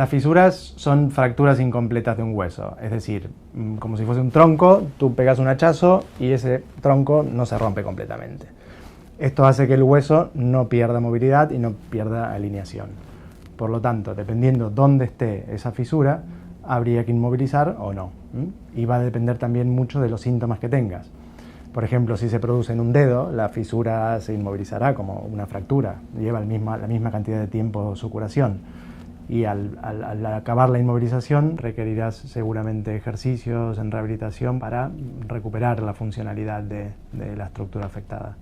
Las fisuras son fracturas incompletas de un hueso, es decir, como si fuese un tronco, tú pegas un hachazo y ese tronco no se rompe completamente. Esto hace que el hueso no pierda movilidad y no pierda alineación. Por lo tanto, dependiendo dónde esté esa fisura, habría que inmovilizar o no. Y va a depender también mucho de los síntomas que tengas. Por ejemplo, si se produce en un dedo, la fisura se inmovilizará como una fractura, lleva la misma cantidad de tiempo su curación. Y al acabar la inmovilización requerirás seguramente ejercicios en rehabilitación para recuperar la funcionalidad de la estructura afectada.